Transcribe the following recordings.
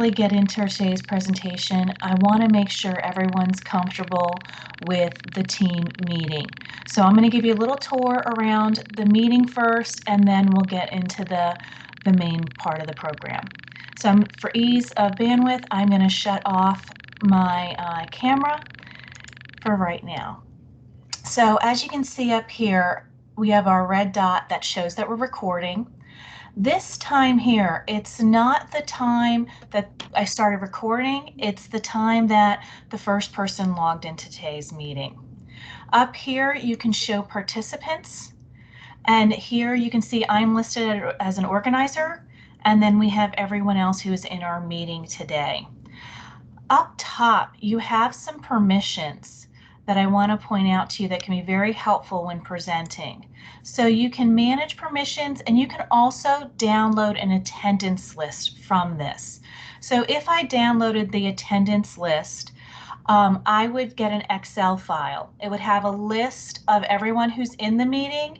really get into today's presentation, I want to make sure everyone's comfortable with the team meeting. So I'm going to give you a little tour around the meeting first, and then we'll get into the main part of the program. So for ease of bandwidth, I'm going to shut off my camera for right now. So as you can see up here, we have our red dot that shows that we're recording. This time here, it's not the time that I started recording, it's the time that the first person logged into today's meeting. Up here, you can show participants, and here you can see I'm listed as an organizer, and then we have everyone else who is in our meeting today. Up top, you have some permissions that I want to point out to you that can be very helpful when presenting. So you can manage permissions, and you can also download an attendance list from this. So if I downloaded the attendance list, I would get an Excel file. It would have a list of everyone who's in the meeting,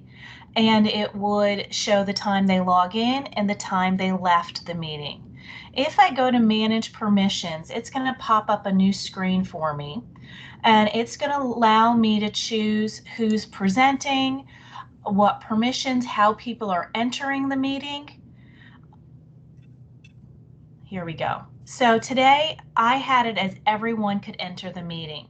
and it would show the time they log in and the time they left the meeting. If I go to manage permissions, it's going to pop up a new screen for me, and it's going to allow me to choose who's presenting, what permissions, how people are entering the meeting. Here we go. So today I had it as everyone could enter the meeting.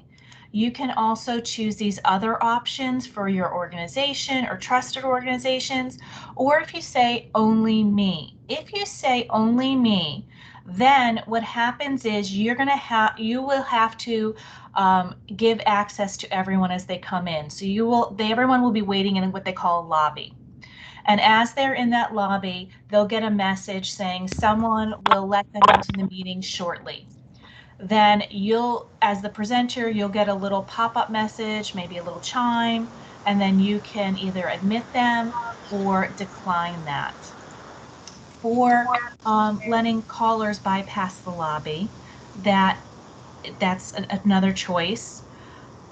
You can also choose these other options for your organization or trusted organizations, or if you say only me. If you say only me, then what happens is you will have to give access to everyone as they come in. So everyone will be waiting in what they call a lobby. And as they're in that lobby, they'll get a message saying someone will let them into the meeting shortly. Then as the presenter, you'll get a little pop-up message, maybe a little chime, and then you can either admit them or decline that. For letting callers bypass the lobby, that's another choice.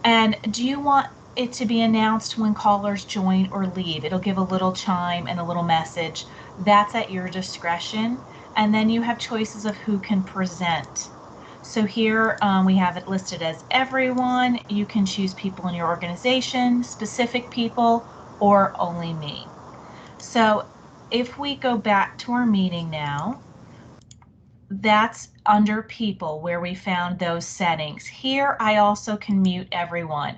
And do you want it to be announced when callers join or leave? It'll give a little chime and a little message. That's at your discretion. And then you have choices of who can present. So here we have it listed as everyone. You can choose people in your organization, specific people, or only me. So if we go back to our meeting now, that's under people where we found those settings. Here I also can mute everyone.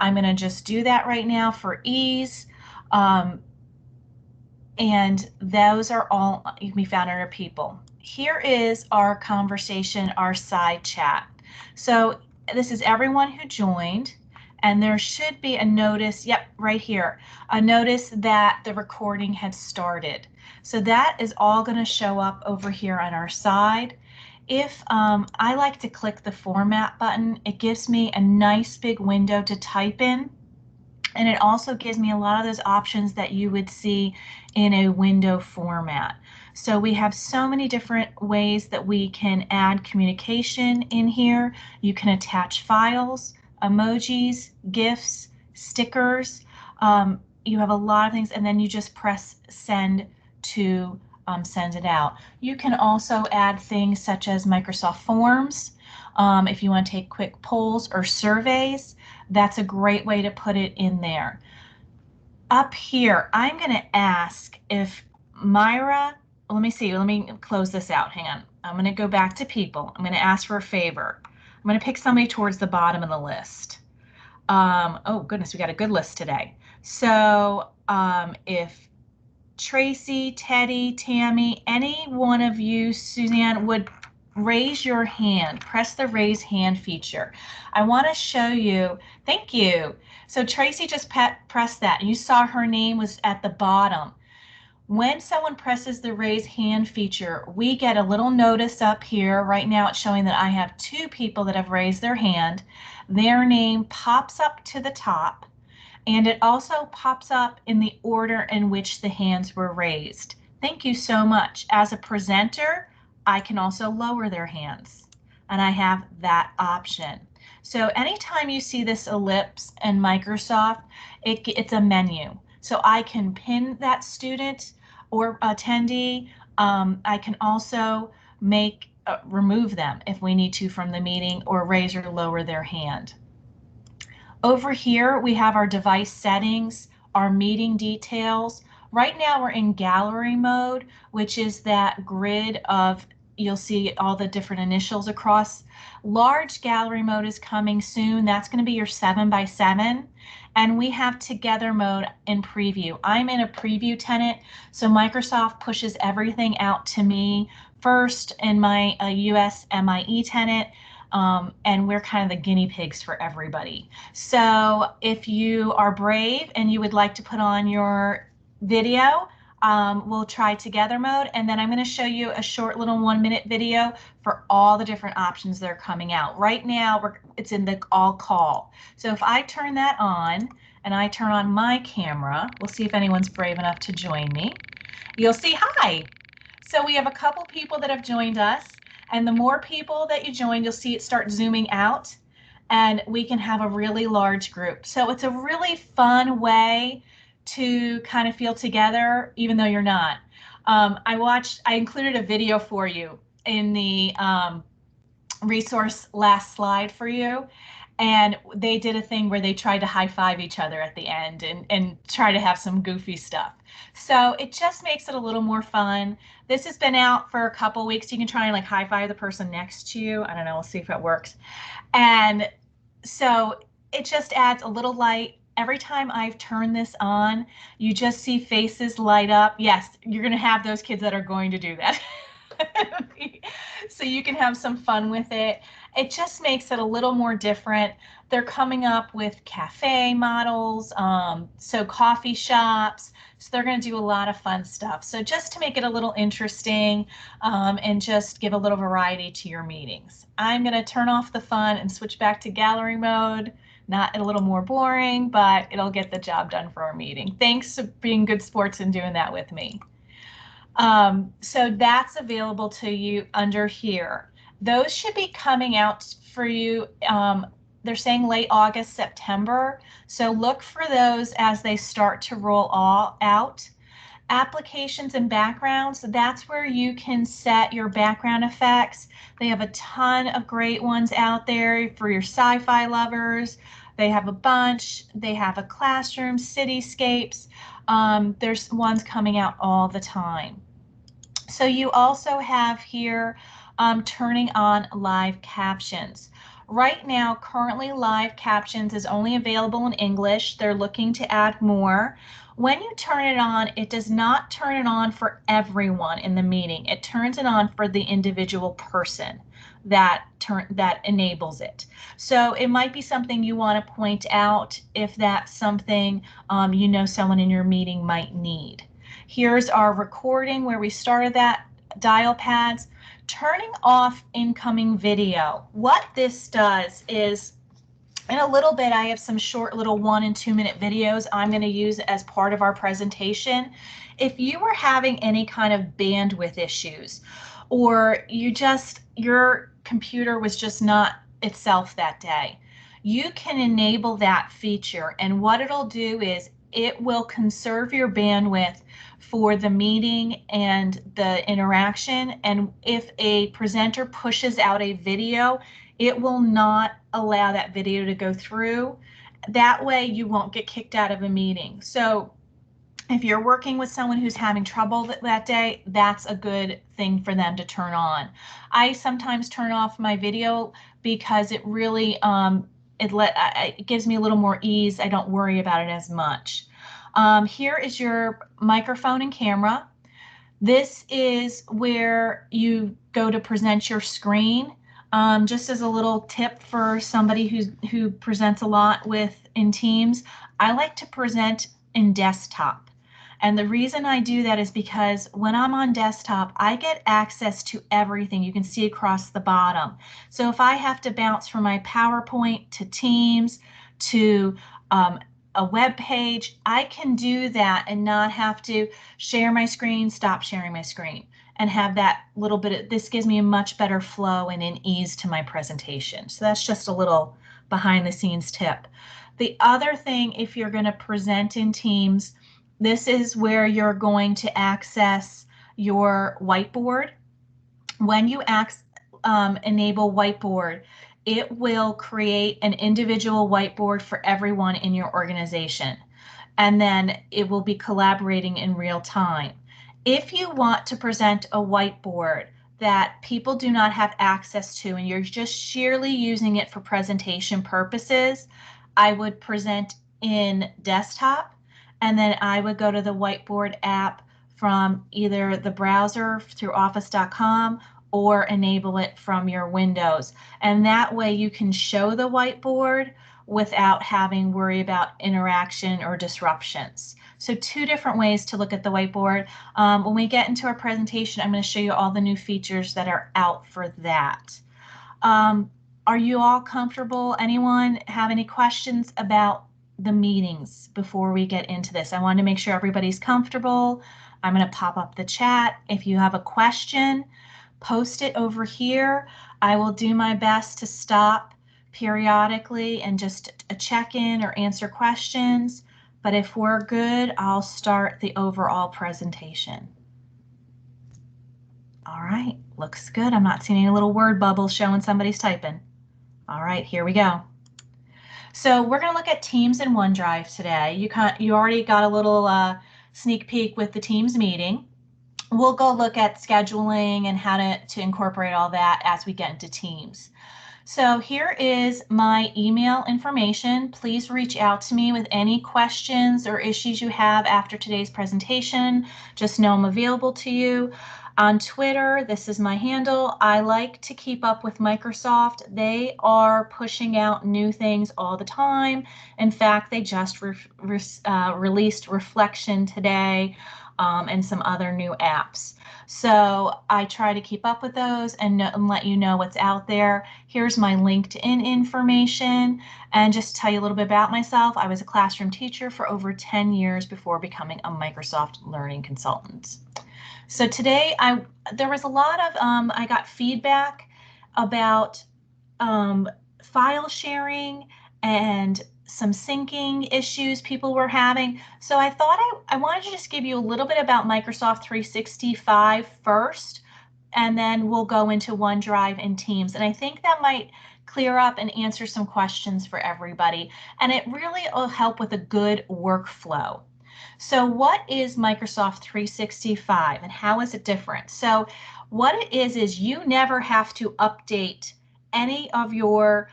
I'm going to just do that right now for ease. And those are all you can be found under people. Here is our conversation, our side chat. So this is everyone who joined, and there should be a notice, yep, right here, a notice that the recording had started. So that is all going to show up over here on our side. If I like to click the format button, it gives me a nice big window to type in, and it also gives me a lot of those options that you would see in a window format. So we have so many different ways that we can add communication in here. You can attach files, emojis, GIFs, stickers. You have a lot of things, and then you just press send to send it out. You can also add things such as Microsoft Forms. If you want to take quick polls or surveys, that's a great way to put it in there. Up here, I'm going to ask if Myra, let me close this out. Hang on. I'm going to go back to people. I'm going to ask for a favor. I'm going to pick somebody towards the bottom of the list. Oh goodness, we got a good list today. So if Tracy, Teddy, Tammy, any one of you, Suzanne, would raise your hand, press the raise hand feature. I want to show you, thank you. So Tracy just pressed that, and you saw her name was at the bottom. When someone presses the raise hand feature, we get a little notice up here. Right now it's showing that I have 2 people that have raised their hand. Their name pops up to the top, and it also pops up in the order in which the hands were raised. Thank you so much. As a presenter, I can also lower their hands, and I have that option. So anytime you see this ellipse in Microsoft, it's a menu. So I can pin that student or attendee. I can also make remove them if we need to from the meeting, or raise or lower their hand. Over here, we have our device settings, our meeting details. Right now we're in gallery mode, which is that grid of, you'll see all the different initials across. Large gallery mode is coming soon. That's going to be your 7x7. And we have together mode in preview. I'm in a preview tenant, so Microsoft pushes everything out to me first in my US MIE tenant. And we're kind of the guinea pigs for everybody. So if you are brave and you would like to put on your video, we'll try together mode, and then I'm going to show you a short little 1-minute video for all the different options that are coming out. Right now, it's in the all call. So if I turn that on and I turn on my camera, we'll see if anyone's brave enough to join me. You'll see, hi. So we have a couple people that have joined us, and the more people that you join, you'll see it start zooming out, and we can have a really large group. So it's a really fun way to kind of feel together, even though you're not. I included a video for you in the resource last slide for you. And they did a thing where they tried to high five each other at the end and try to have some goofy stuff. So it just makes it a little more fun. This has been out for a couple weeks. You can try and like high five the person next to you. I don't know, we'll see if it works. And so it just adds a little light. Every time I've turned this on, you just see faces light up. Yes, you're going to have those kids that are going to do that. So you can have some fun with it. It just makes it a little more different. They're coming up with cafe models, so coffee shops. So they're going to do a lot of fun stuff. So just to make it a little interesting and just give a little variety to your meetings. I'm going to turn off the fun and switch back to gallery mode. Not a little more boring, but it'll get the job done for our meeting. Thanks for being good sports and doing that with me. So that's available to you under here. Those should be coming out for you. They're saying late August, September. So look for those as they start to roll all out. Applications and backgrounds, that's where you can set your background effects. They have a ton of great ones out there for your sci-fi lovers. They have a bunch. They have a classroom, cityscapes. There's ones coming out all the time. So you also have here turning on live captions. Right now, currently live captions is only available in English. They're looking to add more. When you turn it on, it does not turn it on for everyone in the meeting. It turns it on for the individual person that enables it. So it might be something you want to point out if that's something you know someone in your meeting might need. Here's our recording where we started that, dial pads. Turning off incoming video. What this does is, in a little bit, I have some short little 1 and 2 minute videos I'm going to use as part of our presentation. If you were having any kind of bandwidth issues, or your computer was just not itself that day, you can enable that feature, and what it'll do is it will conserve your bandwidth for the meeting and the interaction. And if a presenter pushes out a video, it will not allow that video to go through. That way you won't get kicked out of a meeting. So if you're working with someone who's having trouble that day, that's a good thing for them to turn on. I sometimes turn off my video because it really it gives me a little more ease. I don't worry about it as much. Here is your microphone and camera. This is where you go to present your screen. Just as a little tip for somebody who presents a lot in Teams, I like to present in desktop. And the reason I do that is because when I'm on desktop, I get access to everything. You can see across the bottom. So if I have to bounce from my PowerPoint to Teams to a web page, I can do that and not have to share my screen, stop sharing my screen, and have that little bit of, this gives me a much better flow and an ease to my presentation. So that's just a little behind the scenes tip. The other thing, if you're going to present in Teams, this is where you're going to access your whiteboard. When you enable whiteboard, it will create an individual whiteboard for everyone in your organization, and then it will be collaborating in real time. If you want to present a whiteboard that people do not have access to and you're just sheerly using it for presentation purposes, I would present in desktop, and then I would go to the whiteboard app from either the browser through office.com or enable it from your Windows. And that way you can show the whiteboard without having worry about interaction or disruptions. So two different ways to look at the whiteboard. When we get into our presentation, I'm going to show you all the new features that are out for that. Are you all comfortable? Anyone have any questions about the meetings before we get into this? I wanted to make sure everybody's comfortable. I'm going to pop up the chat. If you have a question, post it over here. I will do my best to stop periodically and just check in or answer questions. But if we're good, I'll start the overall presentation. All right, looks good. I'm not seeing any little word bubbles showing somebody's typing. All right, here we go. So we're going to look at Teams and OneDrive today. You already got a little sneak peek with the Teams meeting. We'll go look at scheduling and how to incorporate all that as we get into Teams. So here is my email information. Please reach out to me with any questions or issues you have after today's presentation. Just know I'm available to you. On Twitter, this is my handle. I like to keep up with Microsoft. They are pushing out new things all the time. In fact, they just released Reflection today and some other new apps. So I try to keep up with those and let you know what's out there. Here's my LinkedIn information, and just to tell you a little bit about myself. I was a classroom teacher for over 10 years before becoming a Microsoft Learning Consultant. So today there was a lot of, I got feedback about file sharing and some syncing issues people were having. So I thought I wanted to just give you a little bit about Microsoft 365 first, and then we'll go into OneDrive and Teams. And I think that might clear up and answer some questions for everybody. And it really will help with a good workflow. So what is Microsoft 365 and how is it different? So what it is you never have to update any of your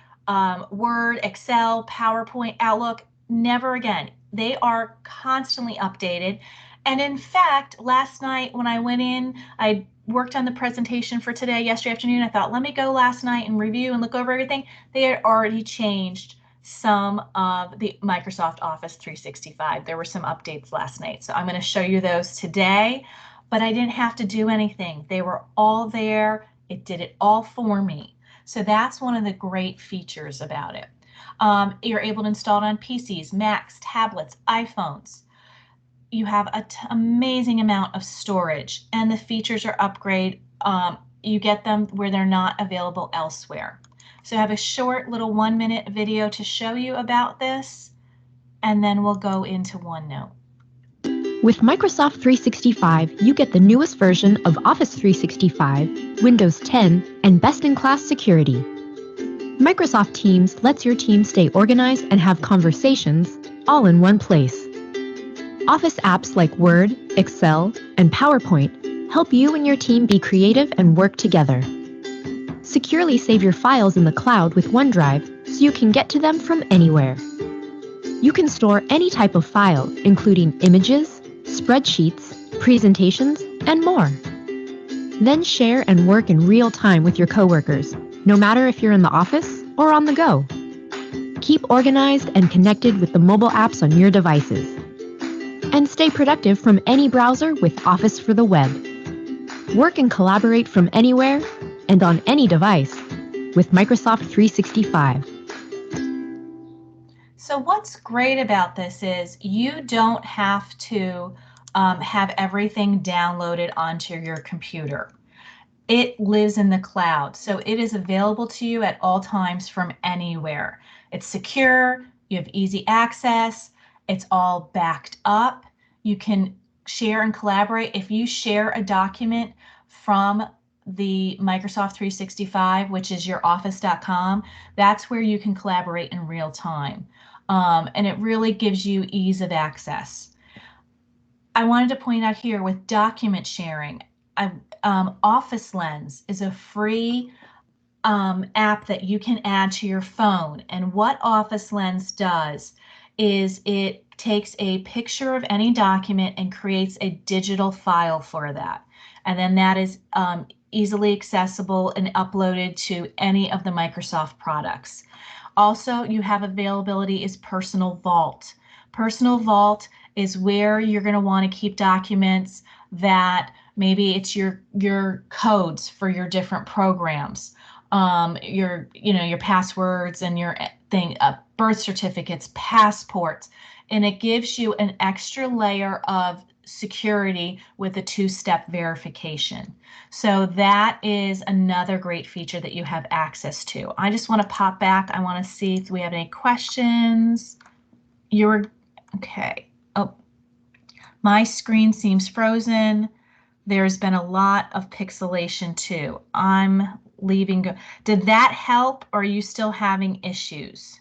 Word, Excel, PowerPoint, Outlook, never again. They are constantly updated. And in fact, last night when I went in, I worked on the presentation for today, yesterday afternoon. I thought, let me go last night and review and look over everything. They had already changed some of the Microsoft Office 365. There were some updates last night. So I'm going to show you those today, but I didn't have to do anything. They were all there. It did it all for me. So that's one of the great features about it. You're able to install it on PCs, Macs, tablets, iPhones. You have an amazing amount of storage, and the features are upgrade. You get them where they're not available elsewhere. So I have a short little 1-minute video to show you about this, and then we'll go into OneNote. With Microsoft 365, you get the newest version of Office 365, Windows 10, and best-in-class security. Microsoft Teams lets your team stay organized and have conversations all in one place. Office apps like Word, Excel, and PowerPoint help you and your team be creative and work together. Securely save your files in the cloud with OneDrive so you can get to them from anywhere. You can store any type of file, including images, spreadsheets, presentations, and more. Then share and work in real time with your coworkers, no matter if you're in the office or on the go. Keep organized and connected with the mobile apps on your devices. And stay productive from any browser with Office for the web. Work and collaborate from anywhere and on any device with Microsoft 365. So what's great about this is you don't have to have everything downloaded onto your computer. It lives in the cloud, so it is available to you at all times from anywhere. It's secure, you have easy access, it's all backed up. You can share and collaborate. If you share a document from the Microsoft 365, which is your office.com, that's where you can collaborate in real time. And it really gives you ease of access. I wanted to point out here with document sharing, Office Lens is a free app that you can add to your phone. And what Office Lens does is it takes a picture of any document and creates a digital file for that. And then that is easily accessible and uploaded to any of the Microsoft products. Also, you have availability is Personal Vault. Personal Vault is where you're going to want to keep documents that maybe it's your codes for your different programs, your passwords and your birth certificates, passports, and it gives you an extra layer of security with a two-step verification. So that is another great feature that you have access to. I just want to pop back. I want to see if we have any questions. Okay. Oh, my screen seems frozen. There's been a lot of pixelation too. I'm leaving. Did that help, or are you still having issues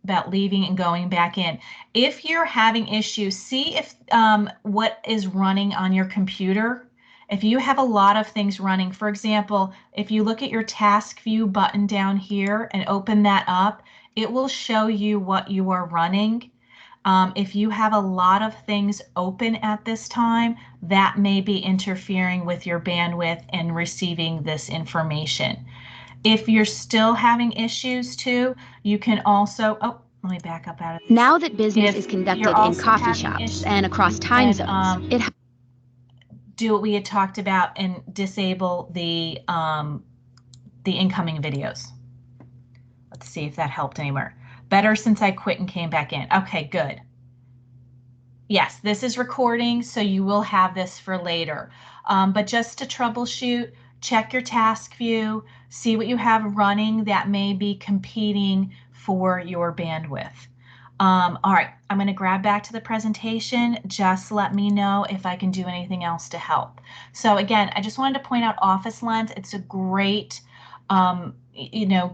about leaving and going back in? If you're having issues, see if what is running on your computer. If you have a lot of things running, for example, if you look at your task view button down here and open that up, it will show you what you are running. If you have a lot of things open at this time, that may be interfering with your bandwidth and receiving this information. If you're still having issues too, you can also, let me back up out of this. Now that business is conducted in coffee shops and across time zones, do what we had talked about and disable the incoming videos. Let's see if that helped anywhere. Better since I quit and came back in. Okay, good. Yes, this is recording, so you will have this for later. But just to troubleshoot, check your task view, see what you have running that may be competing for your bandwidth. All right, I'm going to grab back to the presentation. Just let me know if I can do anything else to help. So again, I just wanted to point out Office Lens. It's a great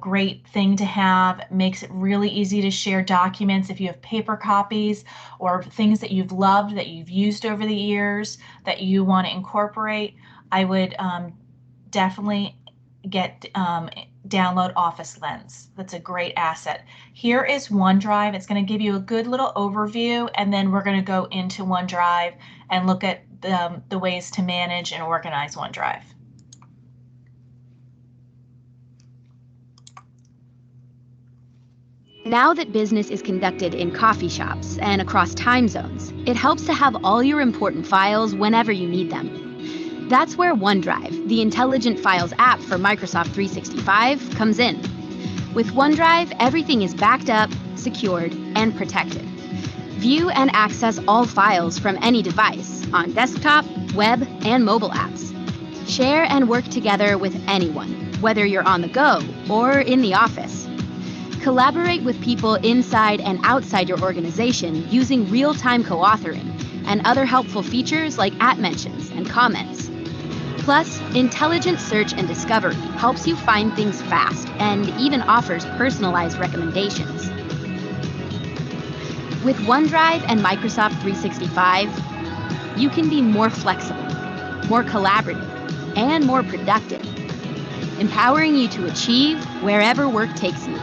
great thing to have. It makes it really easy to share documents if you have paper copies or things that you've loved, that you've used over the years, that you want to incorporate. I would definitely download Office Lens. That's a great asset. Here is OneDrive. It's going to give you a good little overview, and then we're going to go into OneDrive and look at the ways to manage and organize OneDrive. Now that business is conducted in coffee shops and across time zones, it helps to have all your important files whenever you need them. That's where OneDrive, the intelligent files app for Microsoft 365, comes in. With OneDrive, everything is backed up, secured, and protected. View and access all files from any device on desktop, web, and mobile apps. Share and work together with anyone, whether you're on the go or in the office. Collaborate with people inside and outside your organization using real-time co-authoring and other helpful features like @mentions and comments. Plus, intelligent search and discovery helps you find things fast and even offers personalized recommendations. With OneDrive and Microsoft 365, you can be more flexible, more collaborative, and more productive, empowering you to achieve wherever work takes you.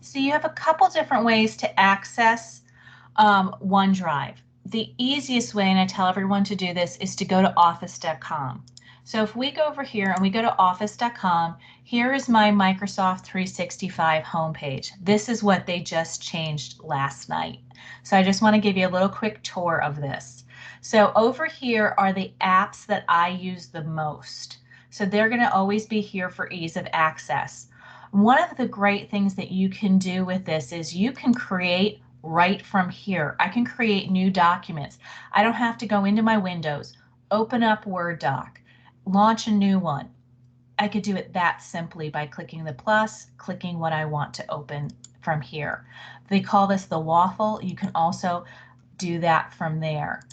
So you have a couple different ways to access OneDrive. The easiest way, and I tell everyone to do this, is to go to office.com. So if we go over here and we go to office.com, here is my Microsoft 365 homepage. This is what they just changed last night. So I just want to give you a little quick tour of this. So over here are the apps that I use the most. So they're going to always be here for ease of access. One of the great things that you can do with this is you can create right from here. I can create new documents. I don't have to go into my Windows, open up Word doc, launch a new one. I could do it that simply by clicking the plus, clicking what I want to open from here. They call this the waffle. You can also do that from there.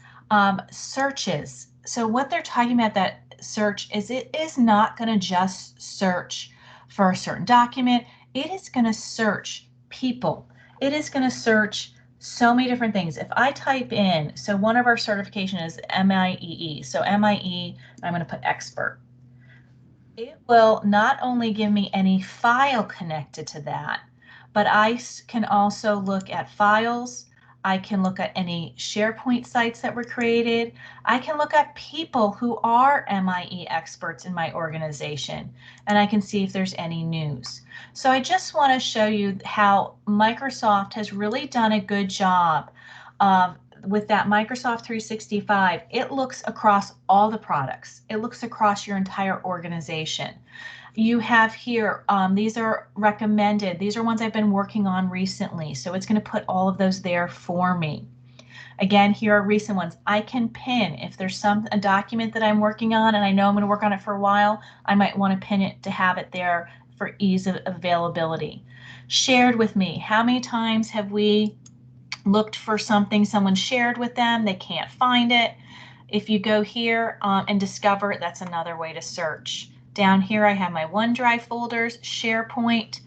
Searches. So what they're talking about, that search, is it is not going to just search for a certain document. It is going to search people. It is going to search so many different things. If I type in, so one of our certification is MIEE. So MIE, I'm going to put expert. It will not only give me any file connected to that, but I can also look at files. I can look at any SharePoint sites that were created. I can look at people who are MIE experts in my organization, and I can see if there's any news. So I just want to show you how Microsoft has really done a good job of with that Microsoft 365. It looks across all the products. It looks across your entire organization. You have here, these are recommended. These are ones I've been working on recently. So it's going to put all of those there for me. Again, here are recent ones. I can pin if there's a document that I'm working on and I know I'm going to work on it for a while, I might want to pin it to have it there for ease of availability. Shared with me. How many times have we looked for something someone shared with them, they can't find it? If you go here and discover it, that's another way to search. Down here I have my OneDrive folders, SharePoint.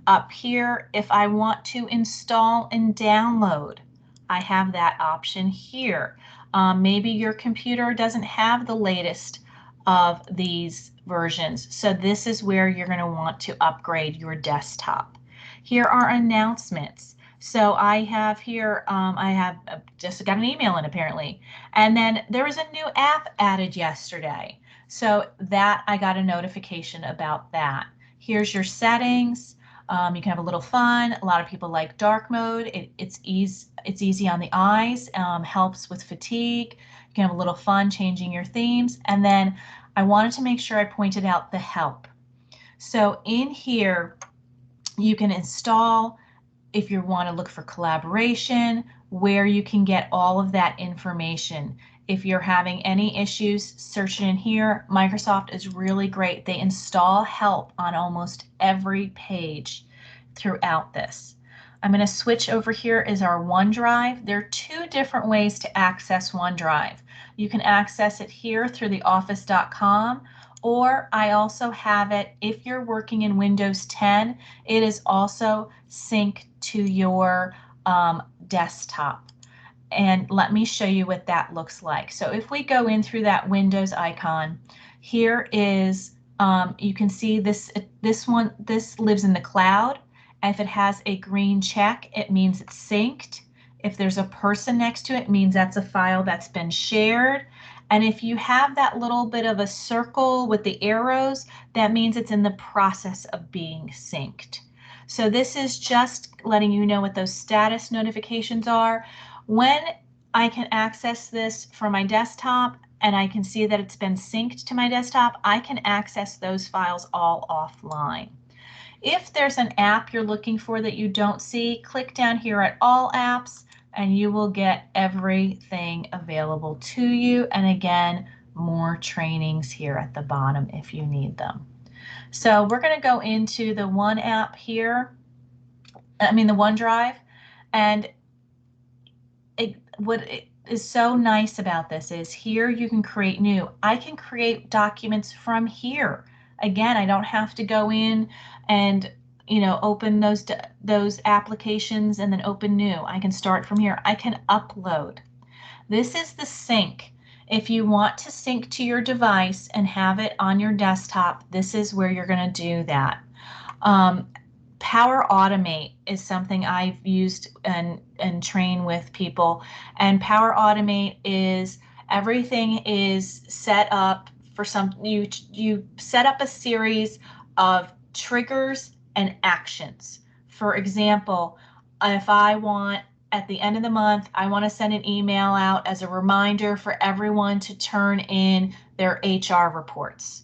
Up here, if I want to install and download, I have that option here. Maybe your computer doesn't have the latest of these versions, so this is where you're going to want to upgrade your desktop. Here are announcements. So I have here, I have just got an email in apparently, and then there was a new app added yesterday. So that I got a notification about that. Here's your settings. You can have a little fun. A lot of people like dark mode. It's easy on the eyes, helps with fatigue. You can have a little fun changing your themes. And then I wanted to make sure I pointed out the help. So in here, you can install, if you want to look for collaboration, where you can get all of that information. If you're having any issues searching in here, Microsoft is really great. They install help on almost every page throughout this. I'm going to switch over here is our OneDrive. There are two different ways to access OneDrive. You can access it here through the office.com, or I also have it, if you're working in Windows 10, it is also synced to your desktop. And let me show you what that looks like. So if we go in through that Windows icon, here is, you can see this lives in the cloud. If it has a green check, it means it's synced. If there's a person next to it, it means that's a file that's been shared. And if you have that little bit of a circle with the arrows, that means it's in the process of being synced. So this is just letting you know what those status notifications are. When I can access this from my desktop and I can see that it's been synced to my desktop, I can access those files all offline. If there's an app you're looking for that you don't see, click down here at All Apps and you will get everything available to you. And again, more trainings here at the bottom if you need them. So we're going to go into the one app here, the OneDrive, and what is so nice about this is here you can create new. I can create documents from here. Again, I don't have to go in and open those applications and then open new. I can start from here. I can upload. This is the sync. If you want to sync to your device and have it on your desktop, this is where you're going to do that. Power Automate is something I've used and train with people. And Power Automate is everything is set up for you set up a series of triggers and actions. For example, if I want at the end of the month, I want to send an email out as a reminder for everyone to turn in their HR reports.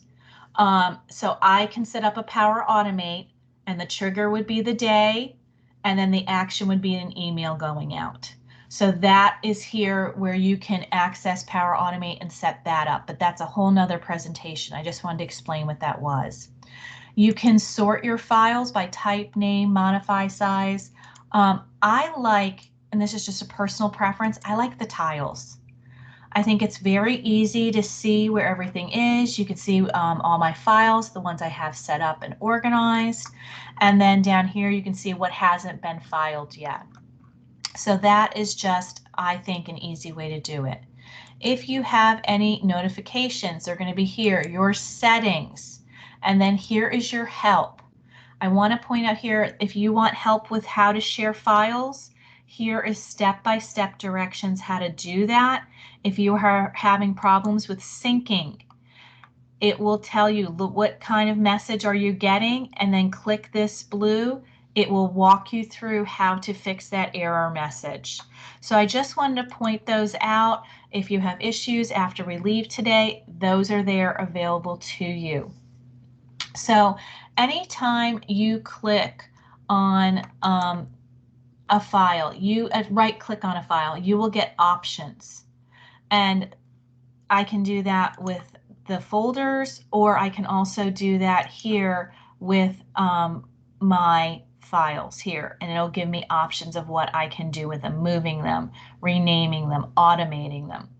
So I can set up a Power Automate, and the trigger would be the day, and then the action would be an email going out. So that is here where you can access Power Automate and set that up, but that's a whole nother presentation. I just wanted to explain what that was. You can sort your files by type, name, modify size. I like, and this is just a personal preference, I like the tiles. I think it's very easy to see where everything is. You can see all my files, the ones I have set up and organized. And then down here, you can see what hasn't been filed yet. So that is just, I think, an easy way to do it. If you have any notifications, they're going to be here, your settings, and then here is your help. I want to point out here, if you want help with how to share files, here is step-by-step directions how to do that. If you are having problems with syncing, it will tell you what kind of message are you getting, and then click this blue. It will walk you through how to fix that error message. So I just wanted to point those out. If you have issues after we leave today, those are there available to you. So anytime you click on a file, you right click on a file, you will get options. And I can do that with the folders, or I can also do that here with my files here, and it'll give me options of what I can do with them, moving them, renaming them, automating them.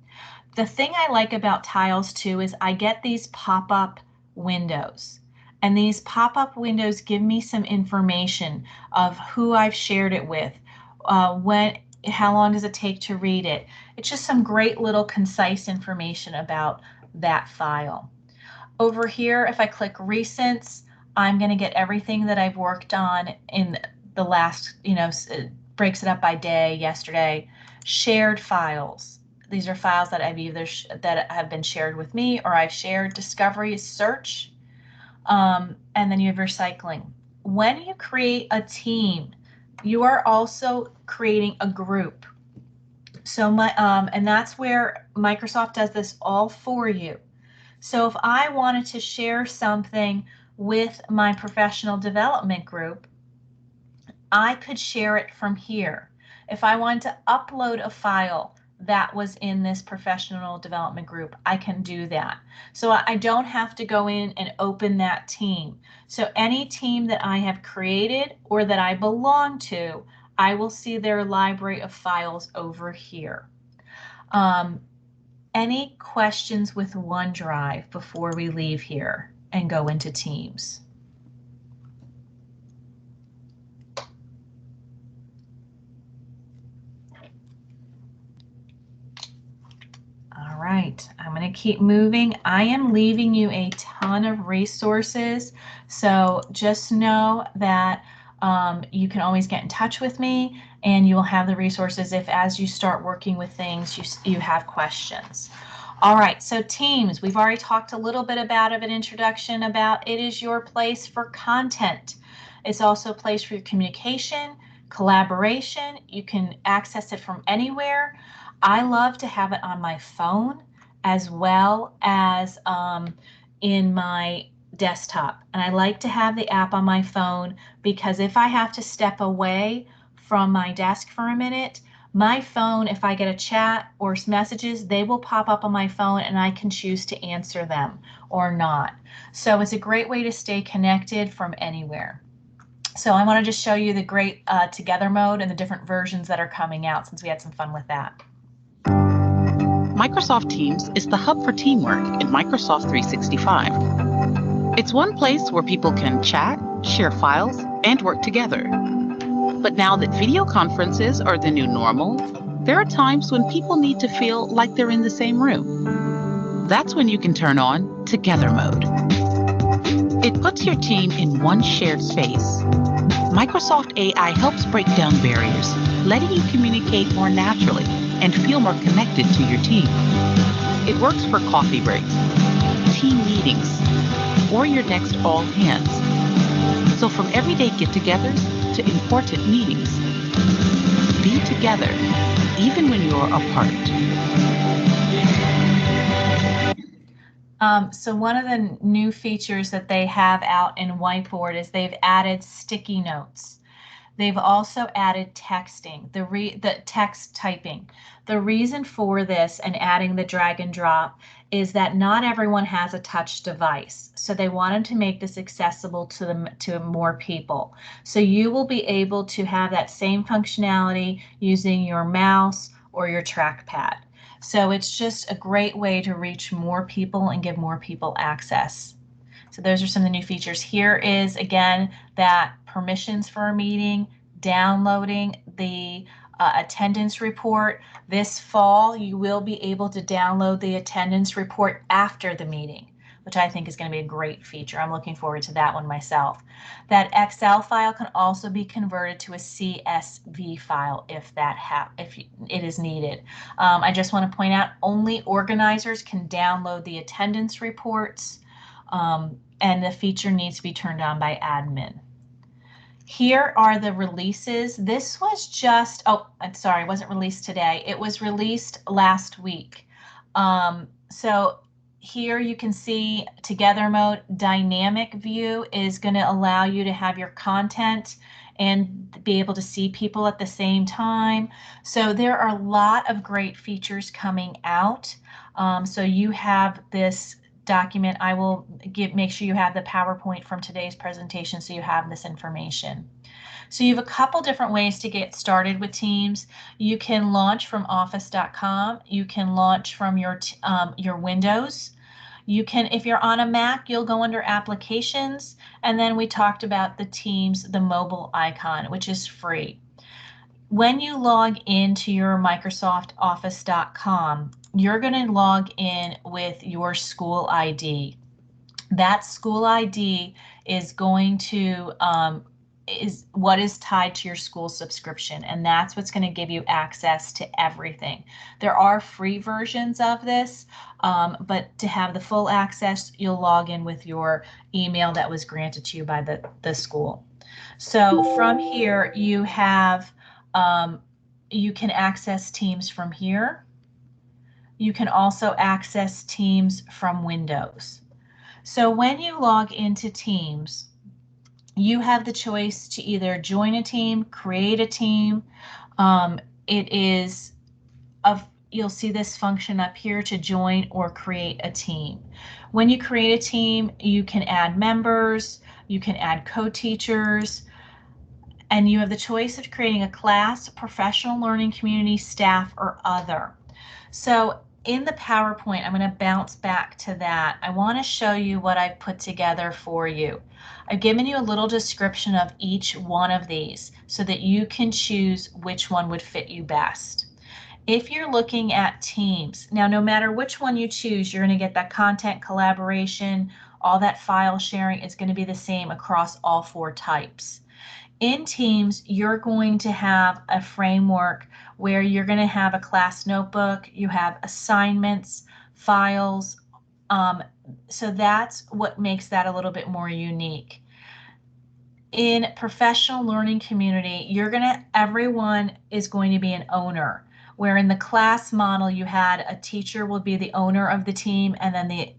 The thing I like about tiles too is I get these pop-up windows, and these pop-up windows give me some information of who I've shared it with, how long does it take to read it. It's just some great little concise information about that file. Over here, if I click recents, I'm going to get everything that I've worked on in the last, it breaks it up by day, yesterday. Shared files. These are files that I've either that have been shared with me, or I've shared. Discovery, search, and then you have recycling. When you create a team, you are also creating a group. So and that's where Microsoft does this all for you. So if I wanted to share something with my professional development group, I could share it from here. If I wanted to upload a file that was in this professional development group, I can do that. So I don't have to go in and open that team. So any team that I have created or that I belong to, I will see their library of files over here. Any questions with OneDrive before we leave here and go into Teams? All right, I'm going to keep moving. I am leaving you a ton of resources, so just know that you can always get in touch with me, and you will have the resources if, as you start working with things, you have questions. All right, so Teams, we've already talked a little bit about an introduction about it is your place for content. It's also a place for your communication, collaboration. You can access it from anywhere. I love to have it on my phone as well as in my desktop. And I like to have the app on my phone because if I have to step away from my desk for a minute, my phone, if I get a chat or messages, they will pop up on my phone and I can choose to answer them or not. So it's a great way to stay connected from anywhere. So I want to just show you the great Together mode and the different versions that are coming out since we had some fun with that. Microsoft Teams is the hub for teamwork in Microsoft 365. It's one place where people can chat, share files, and work together. But now that video conferences are the new normal, there are times when people need to feel like they're in the same room. That's when you can turn on Together mode. It puts your team in one shared space. Microsoft AI helps break down barriers, letting you communicate more naturally and feel more connected to your team. It works for coffee breaks, team meetings, or your next all hands. So from everyday get-togethers to important meetings, be together even when you're apart. So one of the new features that they have out in Whiteboard is they've added sticky notes. They've also added texting, the text typing. The reason for this and adding the drag and drop is that not everyone has a touch device. So they wanted to make this accessible to more people. So you will be able to have that same functionality using your mouse or your trackpad. So it's just a great way to reach more people and give more people access. So those are some of the new features. Here is, again, that permissions for a meeting, downloading the attendance report. This fall, you will be able to download the attendance report after the meeting, which I think is going to be a great feature. I'm looking forward to that one myself. That Excel file can also be converted to a CSV file if it is needed. I just want to point out only organizers can download the attendance reports. And the feature needs to be turned on by admin. Here are the releases. This was just, oh, I'm sorry, it wasn't released today. It was released last week. So here you can see together mode. Dynamic view is going to allow you to have your content and be able to see people at the same time. So there are a lot of great features coming out. So you have this document. I will make sure you have the PowerPoint from today's presentation so you have this information. So you have a couple different ways to get started with Teams. You can launch from office.com. You can launch from your Windows. You can, if you're on a Mac, you'll go under applications. And then we talked about the Teams, the mobile icon, which is free. When you log into your MicrosoftOffice.com, you're going to log in with your school ID. That school ID is going to is what is tied to your school subscription, and that's what's going to give you access to everything. There are free versions of this, but to have the full access, you'll log in with your email that was granted to you by the school. So from here, you have you can access Teams from here. You can also access Teams from Windows. So when you log into Teams, you have the choice to either join a team, create a team. You'll see this function up here to join or create a team. When you create a team, you can add members, you can add co-teachers, and you have the choice of creating a class, professional learning community, staff, or other. So in the PowerPoint, I'm going to bounce back to that. I want to show you what I've put together for you. I've given you a little description of each one of these so that you can choose which one would fit you best. If you're looking at Teams, now no matter which one you choose, you're going to get that content collaboration, all that file sharing is going to be the same across all four types. In Teams, you're going to have a framework where you're going to have a class notebook, you have assignments, files. So that's what makes that a little bit more unique. In professional learning community, everyone is going to be an owner, where in the class model you had a teacher will be the owner of the team and then the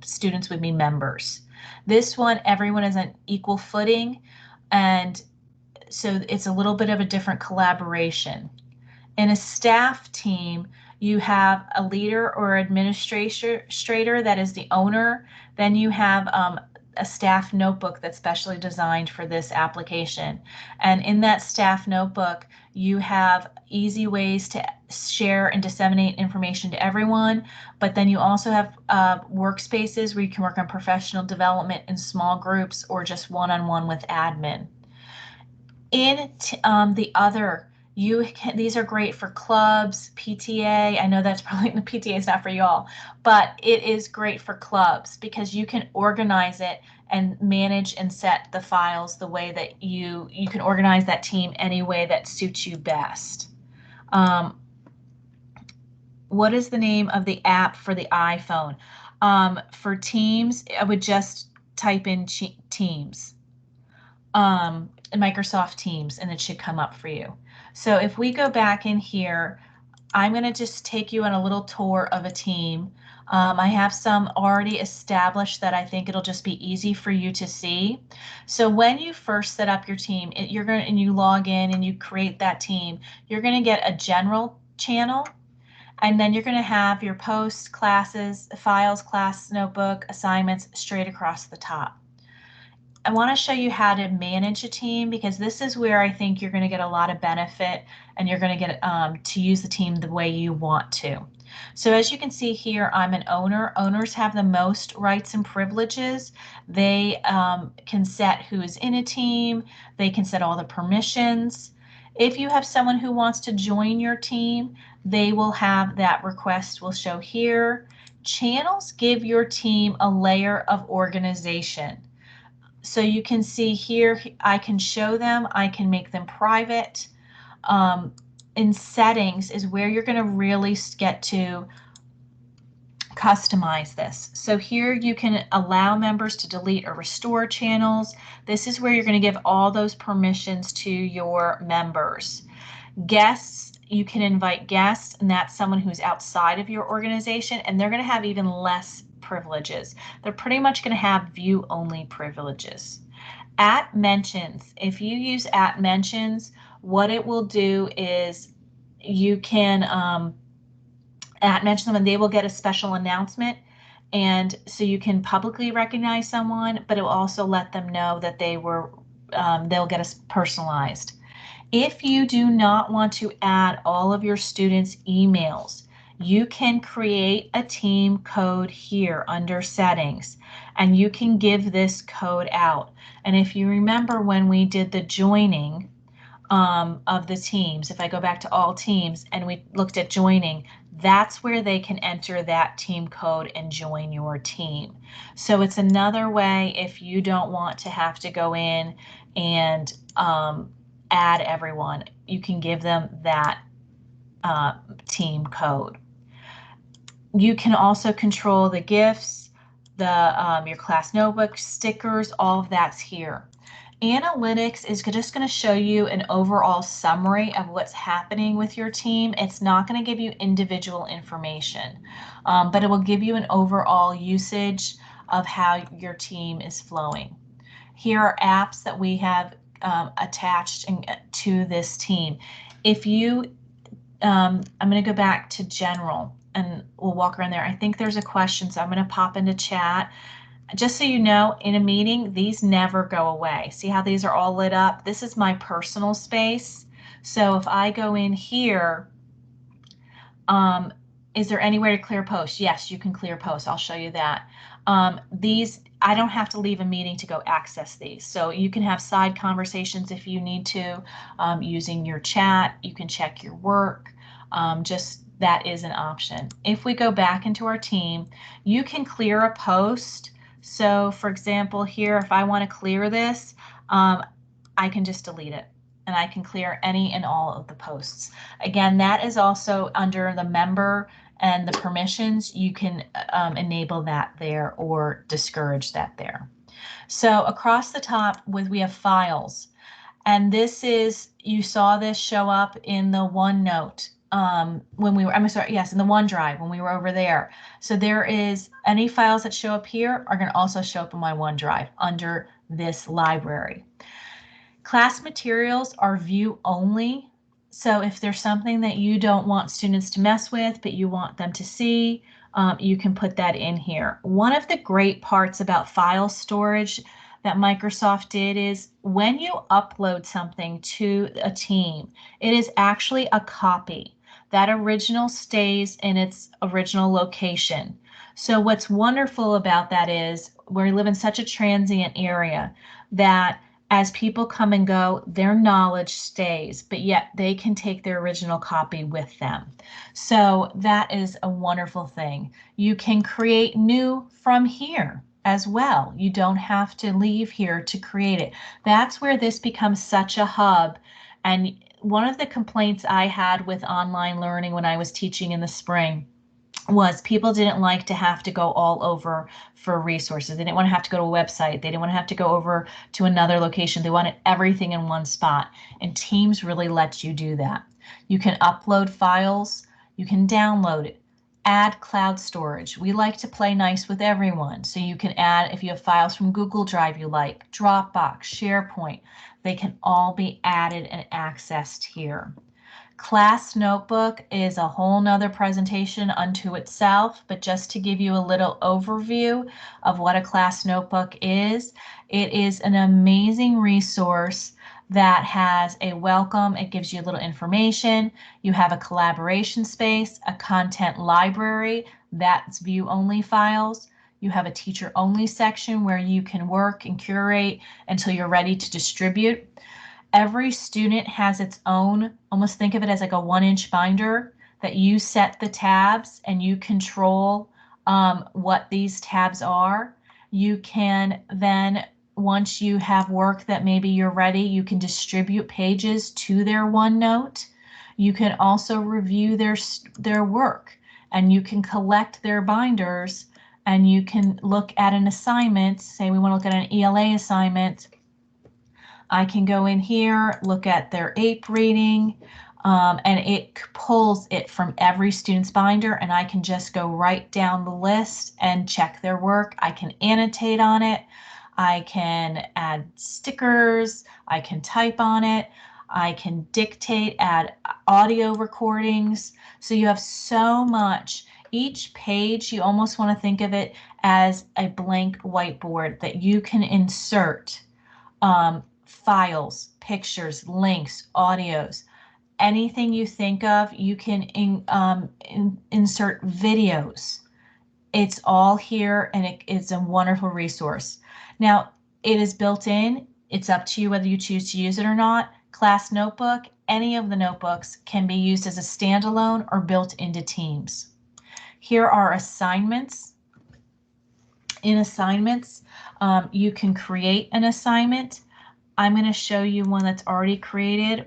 students would be members. This one, everyone is on equal footing, and so it's a little bit of a different collaboration. In a staff team, you have a leader or administrator that is the owner. Then you have a staff notebook that's specially designed for this application. And in that staff notebook, you have easy ways to share and disseminate information to everyone, but then you also have workspaces where you can work on professional development in small groups or just one-on-one with admin. In the other, these are great for clubs, PTA. I know that's probably the PTA is not for you all, but it is great for clubs because you can organize it and manage and set the files the way that you can organize that team any way that suits you best. What is the name of the app for the iPhone? For Teams, I would just type in Teams. Microsoft Teams, and it should come up for you. So if we go back in here, I'm going to just take you on a little tour of a team. I have some already established that I think it'll just be easy for you to see. So when you first set up your team, you're going and you log in and you create that team, you're going to get a general channel, and then you're going to have your posts, classes, files, class notebook, assignments straight across the top. I want to show you how to manage a team, because this is where I think you're going to get a lot of benefit, and you're going to get to use the team the way you want to. So as you can see here, I'm an owner. Owners have the most rights and privileges. They can set who is in a team. They can set all the permissions. If you have someone who wants to join your team, they will have that request will show here. Channels give your team a layer of organization. So you can see here, I can show them, I can make them private. In settings is where you're going to really get to customize this. So here you can allow members to delete or restore channels. This is where you're going to give all those permissions to your members. Guests, you can invite guests, and that's someone who's outside of your organization, and they're going to have even less privileges. They're pretty much going to have view-only privileges. At mentions, if you use at mentions, what it will do is you can at mention them and they will get a special announcement, and so you can publicly recognize someone, but it will also let them know that they'll get a personalized. If you do not want to add all of your students' emails, you can create a team code here under settings, and you can give this code out. And if you remember when we did the joining of the teams, if I go back to all teams and we looked at joining, that's where they can enter that team code and join your team. So it's another way if you don't want to have to go in and add everyone, you can give them that team code. You can also control the gifts, your class notebook, stickers, all of that's here. Analytics is just going to show you an overall summary of what's happening with your team. It's not going to give you individual information, but it will give you an overall usage of how your team is flowing. Here are apps that we have attached to this team. If you, I'm going to go back to general and we'll walk around there. I think there's a question, so I'm going to pop into chat. Just so you know, in a meeting, these never go away. See how these are all lit up? This is my personal space. So if I go in here, is there anywhere to clear posts? Yes, you can clear posts. I'll show you that. These, I don't have to leave a meeting to go access these. So you can have side conversations if you need to, using your chat. You can check your work. Just that is an option. If we go back into our team, you can clear a post. So for example, here, if I want to clear this, I can just delete it and I can clear any and all of the posts. Again, that is also under the member and the permissions. You can enable that there or discourage that there. So across the top we have files, and this is, you saw this show up in the OneNote. When we were, I'm sorry, yes, in the OneDrive when we were over there. So there is any files that show up here are going to also show up in my OneDrive under this library. Class materials are view only. So if there's something that you don't want students to mess with, but you want them to see, you can put that in here. One of the great parts about file storage that Microsoft did is when you upload something to a team, it is actually a copy. That original stays in its original location. So what's wonderful about that is we live in such a transient area that as people come and go, their knowledge stays, but yet they can take their original copy with them. So that is a wonderful thing. You can create new from here as well. You don't have to leave here to create it. That's where this becomes such a hub. And one of the complaints I had with online learning when I was teaching in the spring was people didn't like to have to go all over for resources. They didn't want to have to go to a website. They didn't want to have to go over to another location. They wanted everything in one spot. And Teams really lets you do that. You can upload files. You can download it. Add cloud storage. We like to play nice with everyone. So you can add, if you have files from Google Drive you like, Dropbox, SharePoint, they can all be added and accessed here. Class Notebook is a whole nother presentation unto itself, but just to give you a little overview of what a Class Notebook is, it is an amazing resource that has a welcome. It gives you a little information. You have a collaboration space, a content library, that's view-only files. You have a teacher-only section where you can work and curate until you're ready to distribute. Every student has its own, almost think of it as like a 1-inch binder that you set the tabs and you control what these tabs are. You can then, once you have work that maybe you're ready, you can distribute pages to their OneNote. You can also review their work, and you can collect their binders, and you can look at an assignment. Say we want to look at an ELA assignment. I can go in here, look at their APE reading, and it pulls it from every student's binder, and I can just go right down the list and check their work. I can annotate on it. I can add stickers. I can type on it. I can dictate, add audio recordings. So you have so much. Each page, you almost want to think of it as a blank whiteboard that you can insert files, pictures, links, audios, anything you think of. You can insert videos. It's all here, and it's a wonderful resource. Now, it is built in. It's up to you whether you choose to use it or not. Class Notebook, any of the notebooks can be used as a standalone or built into Teams. Here are assignments. In assignments, you can create an assignment. I'm going to show you one that's already created.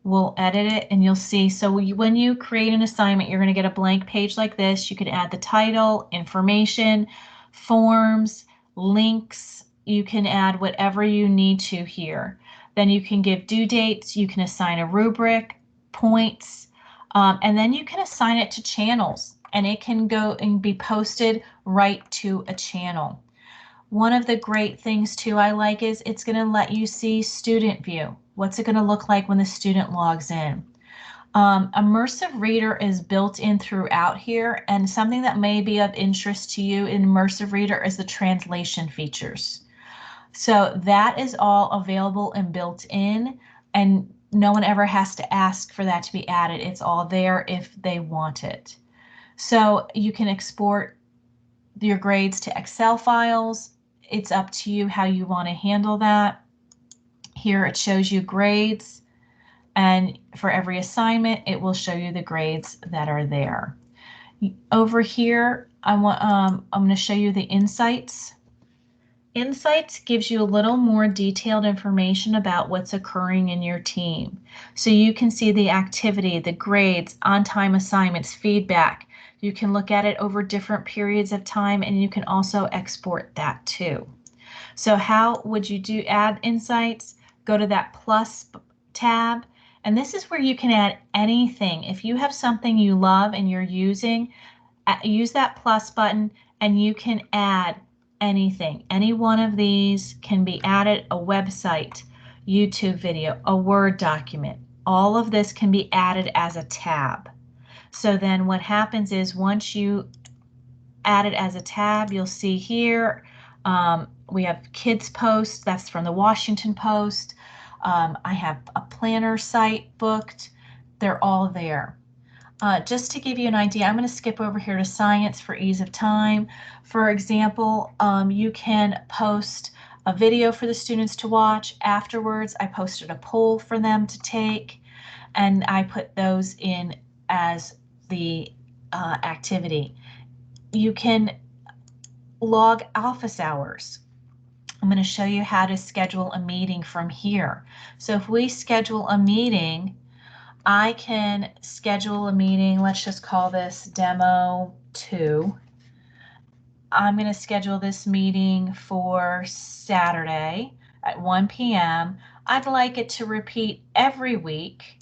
We'll edit it and you'll see. So when you create an assignment, you're going to get a blank page like this. You can add the title, information, forms, links. You can add whatever you need to here. Then you can give due dates. You can assign a rubric, points, and then you can assign it to channels, and it can go and be posted right to a channel. One of the great things too I like is it's going to let you see student view. What's it going to look like when the student logs in? Immersive Reader is built in throughout here, and something that may be of interest to you in Immersive Reader is the translation features. So that is all available and built in, and no one ever has to ask for that to be added. It's all there if they want it. So you can export your grades to Excel files. It's up to you how you want to handle that. Here it shows you grades, and for every assignment it will show you the grades that are there. Over here I'm going to show you the Insights. Insights gives you a little more detailed information about what's occurring in your team. So you can see the activity, the grades, on-time assignments, feedback. You can look at it over different periods of time, and you can also export that too. So how would you add insights? Go to that plus tab, and this is where you can add anything. If you have something you love and you're using, use that plus button and you can add anything. Any one of these can be added, a website, YouTube video, a Word document. All of this can be added as a tab. So then what happens is once you add it as a tab, you'll see here we have kids posts. That's from the Washington Post. I have a planner site booked. They're all there. Just to give you an idea, I'm going to skip over here to science for ease of time. For example, you can post a video for the students to watch. Afterwards, I posted a poll for them to take, and I put those in as the activity. You can log office hours. I'm going to show you how to schedule a meeting from here. So if we schedule a meeting, I can schedule a meeting. Let's just call this Demo 2. I'm going to schedule this meeting for Saturday at 1 p.m. I'd like it to repeat every week.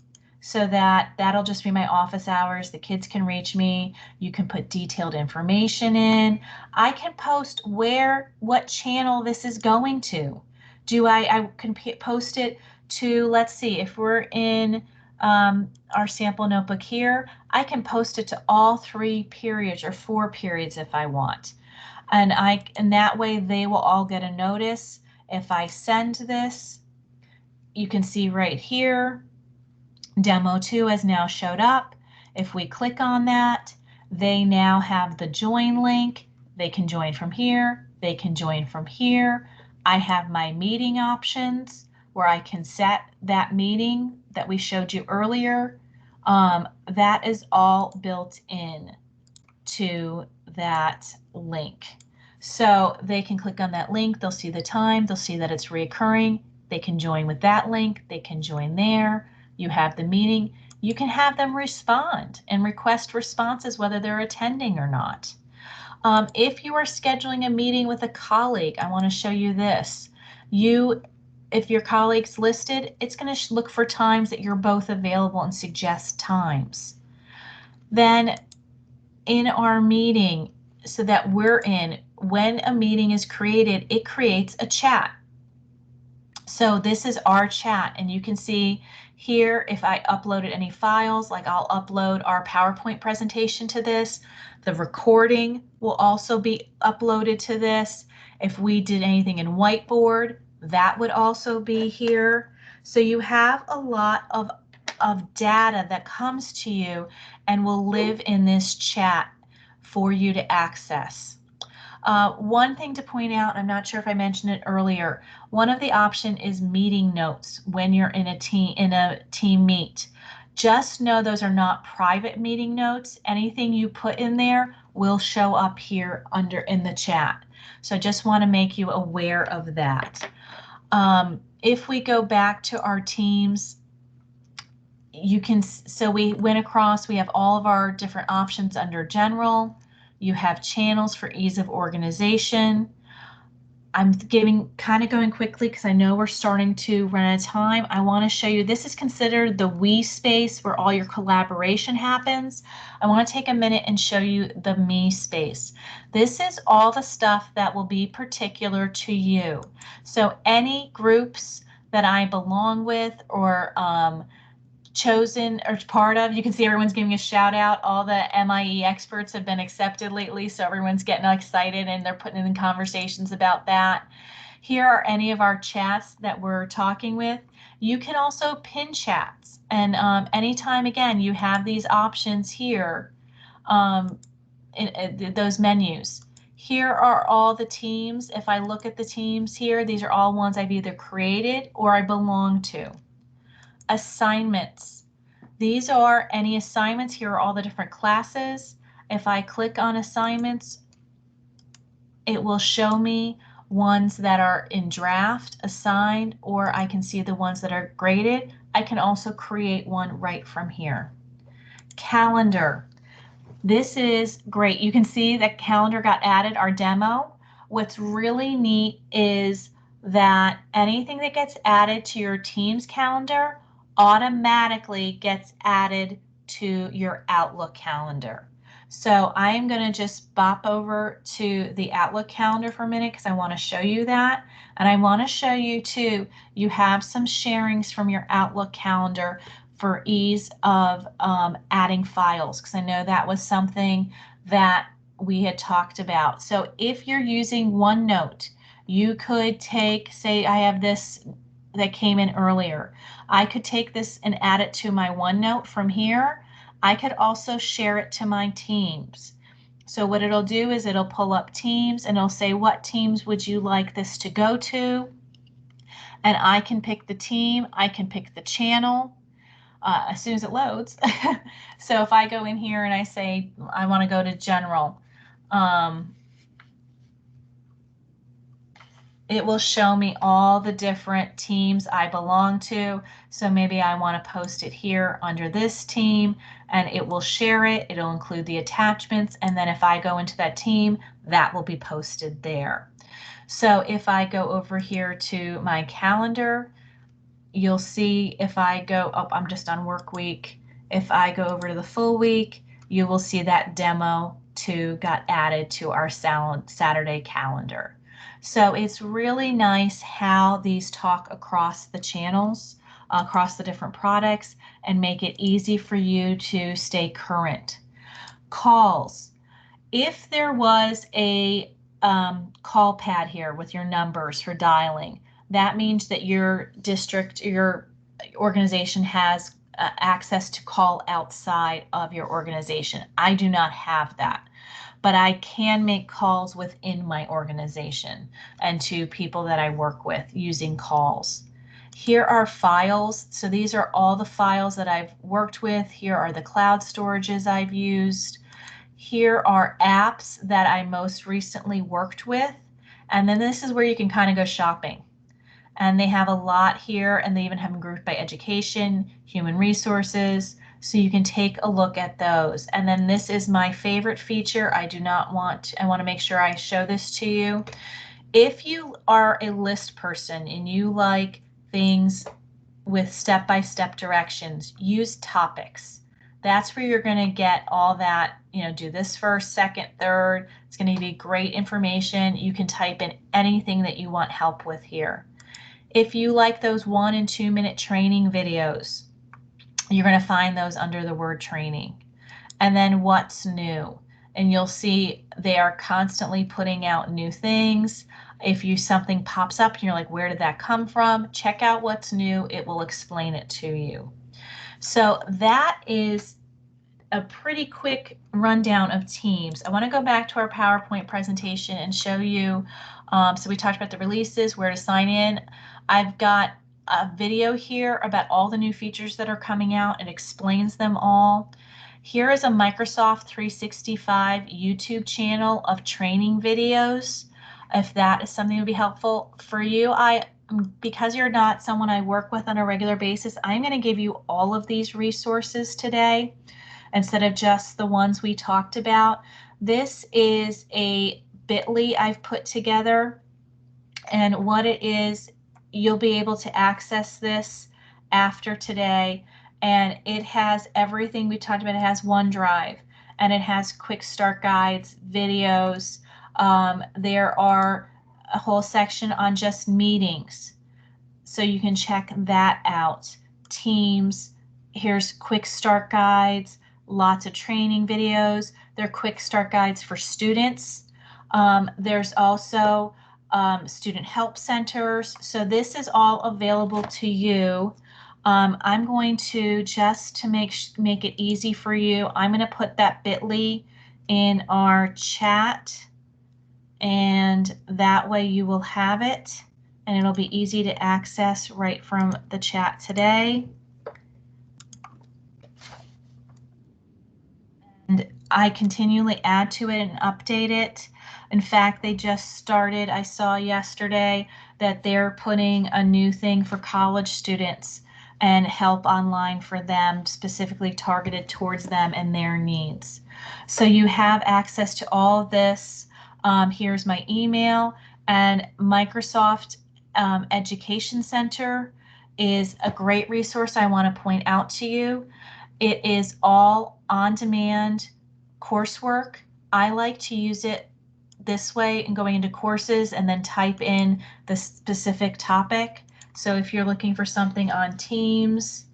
so that that'll just be my office hours. The kids can reach me. You can put detailed information in. I can post what channel this is going to. I can post it to, let's see, if we're in our sample notebook here, I can post it to all 3 periods or 4 periods if I want. And that way they will all get a notice. If I send this, you can see right here, Demo 2 has now showed up. If we click on that, they now have the join link. They can join from here. They can join from here. I have my meeting options where I can set that meeting that we showed you earlier. That is all built in to that link. So they can click on that link, they'll see the time, they'll see that it's reoccurring, they can join with that link, they can join there, you have the meeting, you can have them respond and request responses whether they're attending or not. If you are scheduling a meeting with a colleague, I want to show you this. If your colleague's listed, it's going to look for times that you're both available and suggest times. Then in our meeting, so that we're in, when a meeting is created, it creates a chat. So this is our chat, and you can see here if I uploaded any files, like I'll upload our PowerPoint presentation to this. The recording will also be uploaded to this. If we did anything in Whiteboard, that would also be here. So you have a lot of data that comes to you and will live in this chat for you to access. One thing to point out, I'm not sure if I mentioned it earlier, one of the option is meeting notes when you're in a team meet. Just know those are not private meeting notes. Anything you put in there will show up here in the chat. So just want to make you aware of that. If we go back to our teams, so we went across, we have all of our different options under general. You have channels for ease of organization. I'm kind of going quickly because I know we're starting to run out of time. I want to show you, this is considered the we space where all your collaboration happens. I want to take a minute and show you the me space. This is all the stuff that will be particular to you. So any groups that I belong with or chosen or part of, you can see everyone's giving a shout out. All the MIE experts have been accepted lately, so everyone's getting excited and they're putting in conversations about that. Here are any of our chats that we're talking with. You can also pin chats, and anytime, again, you have these options here in those menus. Here are all the teams. If I look at the teams here, these are all ones I've either created or I belong to. Assignments. These are any assignments. Here are all the different classes. If I click on assignments, it will show me ones that are in draft, assigned, or I can see the ones that are graded. I can also create one right from here. Calendar. This is great. You can see that calendar got added, our demo. What's really neat is that anything that gets added to your team's calendar automatically gets added to your Outlook calendar. So I'm going to just bop over to the Outlook calendar for a minute because I want to show you that. And I want to show you too, you have some sharings from your Outlook calendar for ease of adding files, because I know that was something that we had talked about. So if you're using OneNote, you could take, say I have this that came in earlier. I could take this and add it to my OneNote from here. I could also share it to my teams. So what it'll do is it'll pull up teams and it'll say, what teams would you like this to go to? And I can pick the team, I can pick the channel as soon as it loads. So if I go in here and I say, I want to go to general, it will show me all the different teams I belong to. So maybe I want to post it here under this team and it will share it. It'll include the attachments. And then if I go into that team, that will be posted there. So if I go over here to my calendar, you'll see if I go, oh, I'm just on work week. If I go over to the full week, you will see that demo 2 got added to our Saturday calendar. So it's really nice how these talk across the channels, across the different products, and make it easy for you to stay current. Calls. If there was a call pad here with your numbers for dialing, that means that your district, your organization has access to call outside of your organization. I do not have that, but I can make calls within my organization and to people that I work with using calls. Here are files. So these are all the files that I've worked with. Here are the cloud storages I've used. Here are apps that I most recently worked with. And then this is where you can kind of go shopping. And they have a lot here, and they even have them grouped by education, human resources, so you can take a look at those. And then this is my favorite feature. I want to make sure I show this to you. If you are a list person and you like things with step-by-step directions, use topics. That's where you're going to get all that, do this first, second, third. It's going to be great information. You can type in anything that you want help with here. If you like those 1 and 2 minute training videos, you're going to find those under the word training. And then what's new? And you'll see they are constantly putting out new things. If something pops up and you're like, where did that come from? Check out what's new. It will explain it to you. So that is a pretty quick rundown of Teams. I want to go back to our PowerPoint presentation and show you. So we talked about the releases, where to sign in. I've got a video here about all the new features that are coming out. It explains them all. Here is a Microsoft 365 YouTube channel of training videos. If that is something that would be helpful for you, because you're not someone I work with on a regular basis, I'm going to give you all of these resources today instead of just the ones we talked about. This is a bit.ly I've put together, and what it is, you'll be able to access this after today, and it has everything we talked about. It has OneDrive, and it has quick start guides, videos. There are a whole section on just meetings, so you can check that out. Teams, here's quick start guides, lots of training videos. They're quick start guides for students. There's also student help centers. So this is all available to you. I'm going to, just to make it easy for you, I'm going to put that bit.ly in our chat, and that way you will have it, and it'll be easy to access right from the chat today. And I continually add to it and update it. In fact, they just started, I saw yesterday that they're putting a new thing for college students and help online for them, specifically targeted towards them and their needs. So you have access to all of this. Here's my email, and Microsoft Education Center is a great resource I want to point out to you. It is all on-demand coursework. I like to use it this way and going into courses and then type in the specific topic. So if you're looking for something on Teams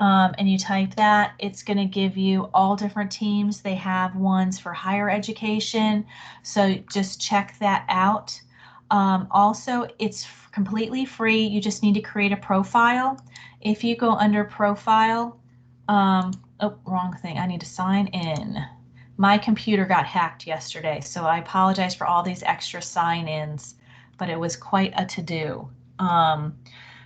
and you type that, it's going to give you all different teams. They have ones for higher education, so just check that out. Also, it's completely free. You just need to create a profile. If you go under profile, oh, wrong thing. I need to sign in. My computer got hacked yesterday, so I apologize for all these extra sign-ins, but it was quite a to-do.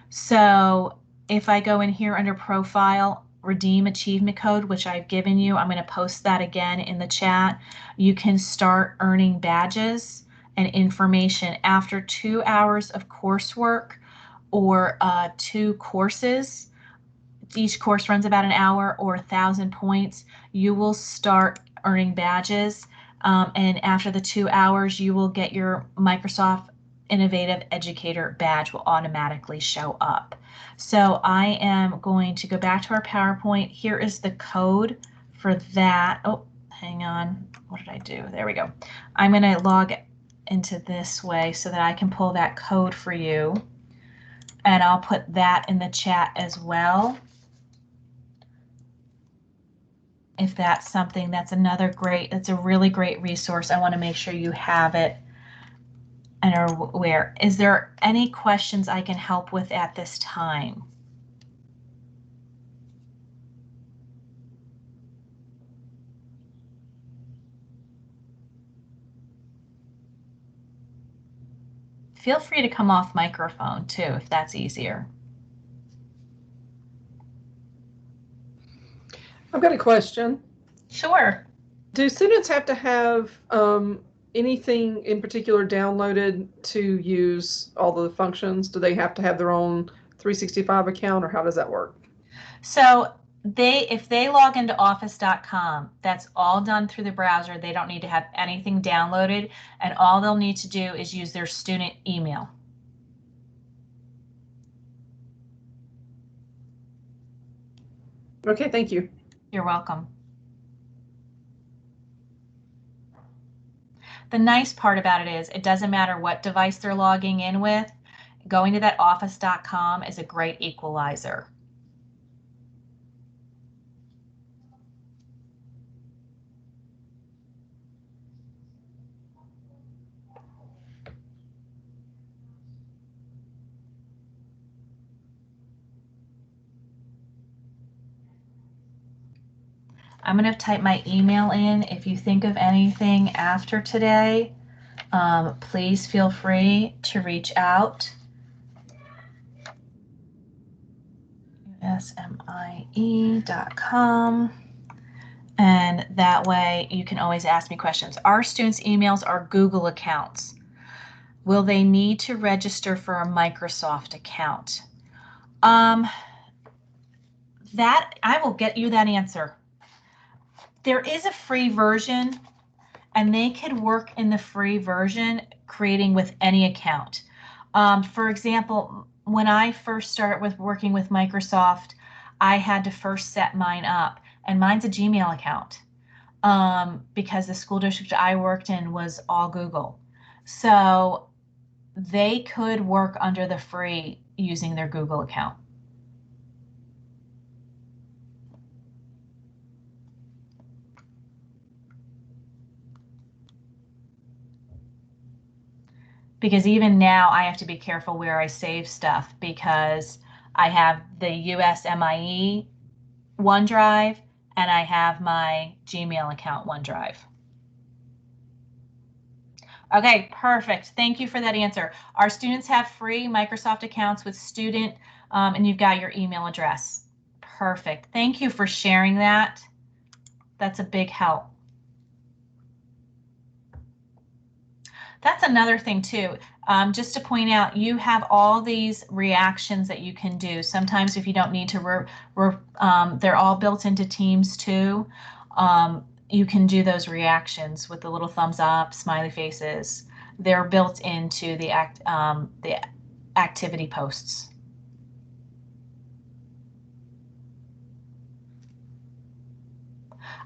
So if I go in here under profile, redeem achievement code, which I've given you, I'm going to post that again in the chat. You can start earning badges and information after 2 hours of coursework or 2 courses. Each course runs about an hour, or 1,000 points. You will start earning badges, and after the 2 hours, you will get your Microsoft Innovative Educator badge will automatically show up. So I am going to go back to our PowerPoint. Here is the code for that. Oh, hang on. What did I do? There we go. I'm going to log into this way so that I can pull that code for you. And I'll put that in the chat as well. If that's something, that's a really great resource. I want to make sure you have it and are aware. Is there any questions I can help with at this time? Feel free to come off microphone too, if that's easier. I've got a question. Sure. Do students have to have anything in particular downloaded to use all the functions? Do they have to have their own 365 account, or how does that work? So if they log into office.com, that's all done through the browser. They don't need to have anything downloaded, and all they'll need to do is use their student email. Okay, thank you. You're welcome. The nice part about it is it doesn't matter what device they're logging in with. Going to that office.com is a great equalizer. I'm going to type my email in. If you think of anything after today, please feel free to reach out. usmie.com. And that way you can always ask me questions. Our students' emails are Google accounts. Will they need to register for a Microsoft account? That I will get you that answer. There is a free version, and they could work in the free version creating with any account. For example, when I first started working with Microsoft, I had to first set mine up, and mine's a Gmail account because the school district I worked in was all Google. So they could work under the free using their Google account. Because even now I have to be careful where I save stuff because I have the USMIE OneDrive and I have my Gmail account OneDrive. Okay, perfect. Thank you for that answer. Our students have free Microsoft accounts with student, and you've got your email address. Perfect. Thank you for sharing that. That's a big help. That's another thing too. Just to point out, you have all these reactions that you can do. Sometimes if you don't need to, they're all built into Teams too. You can do those reactions with the little thumbs up, smiley faces. They're built into the activity posts.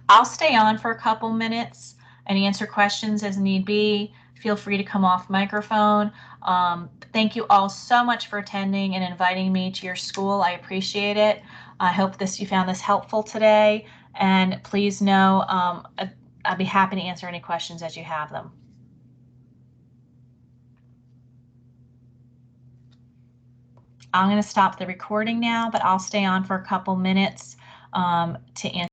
I'll stay on for a couple minutes and answer questions as need be. Feel free to come off microphone. Thank you all so much for attending and inviting me to your school. I appreciate it. I hope you found this helpful today. And please know I'll be happy to answer any questions as you have them. I'm going to stop the recording now, but I'll stay on for a couple minutes to answer